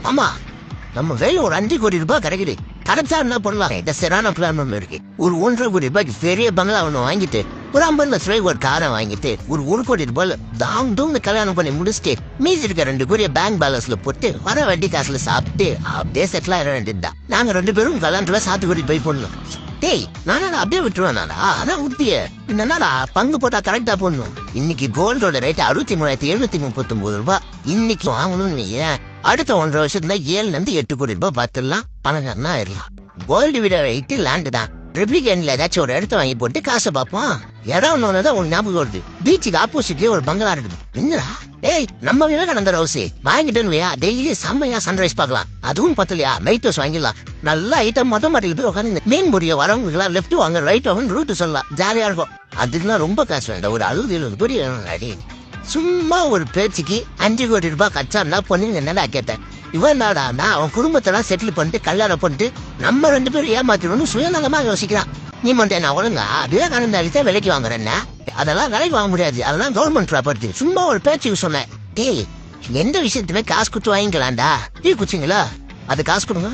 ஆமா, நம்ம வேலை ஒரு 5 கோடி ரூபாய் கிடைக்குது. கிடைச்சா என்ன பண்ணலாம்? இந்த சரியான பிளான் ஒண்ணு இருக்கு. ஒரு 1.5 கோடி ரூபாய்க்கு பெரிய பங்களா ஒண்ணு வாங்கிட்டு, ஒரு 50 லட்ச ரூபாய்க்கு ஒரு காரை வாங்கிட்டு, ஒரு 1 கோடி ரூபாய் தாங் தூங்க கல்யாணம் பண்ணி முடிச்சுட்டு, மீதி இருக்க 2 கோடியை பேங்க் பேலன்ஸ்ல போட்டு வர வட்டி காசுல சாப்பிட்டு அப்படியே செட்டில் ஆயிட வேண்டியதுதான். நாங்க 2 பேரும் கல்யாணத்துல சாத்துக்குடி போய் போடணும். டேய், நானா அப்படியே விட்டுருவேனாடா? அதான் உத்திய. என்னடா பங்கு போட்டா கரெக்டா போடணும். இன்னைக்கு கோல்டோட ரேட் 63,739 ரூபாய். இன்னைக்கு வாங்கணும்னு ஏன் அடுத்த 1.5 வருஷத்துல 7ல இருந்து 8 கோடி ரூபாய் பார்த்துடலாம். பணக்காரனா ஆயிடலாம். கோல்டு விட ரேட்டு லேண்டு தான். ரெப்ளிகேன்ல ஏதாச்சும் ஒரு இடத்த வாங்கி போட்டு காசை பார்ப்போம். இடம் ஒண்ணுதான் உனக்கு ஞாபகம் வருது. பீச்சுக்கு ஆப்போசிட்லயே ஒரு பங்களா இருக்குது. என்னடா ஏய், நம்ம விவேகானந்தர் ஹவுஸ் வாங்கிட்டேன்னு டெய்லி செம்மையா சன்ரைஸ் பார்க்கலாம். அதுவும் பத்தலையா, நைட் ஹவுஸ் வாங்கிடலாம். நல்ல ஐட்டம் மொத்த மாட்டில் போய் உட்காந்து மீன் முடிய வரவங்க லெஃப்ட் வாங்க ரைட் வாங்க ரூட் சொல்லலாம். ஜாலியா இருக்கும். அதுக்கெல்லாம் ரொம்ப காசு வேண்டாம். ஒரு 60-70 கோடி வேணும். சும்மா ஒரு பேச்சுக்கு 5 கோடி ரூபாய் கச்சான்னா பொண்ணுங்க என்னடா கேட்டேன். இவன் நாடா அவன் குடும்பத்தெல்லாம் செட்டில் பண்ணிட்டு கல்யாணம் பண்ணிட்டு நம்ம 2 பேரும் ஏமாத்திடணும்னு சுயநலமா யோசிக்கிறான். நீ மட்டும் என்ன ஒழுங்கா விவேகானந்த அடித்தா விலைக்கு வாங்குறேன்னா அதெல்லாம் விலைக்கு வாங்க முடியாது. அதெல்லாம் கவர்மெண்ட் ப்ராப்பர்ட்டி. சும்மா ஒரு பேச்சுக்கு சொன்னேன். டேய், எந்த விஷயத்துமே காசு குத்து வாங்கிக்கலாம்டா. டீ குச்சிங்களா? அது காசு கொடுங்க.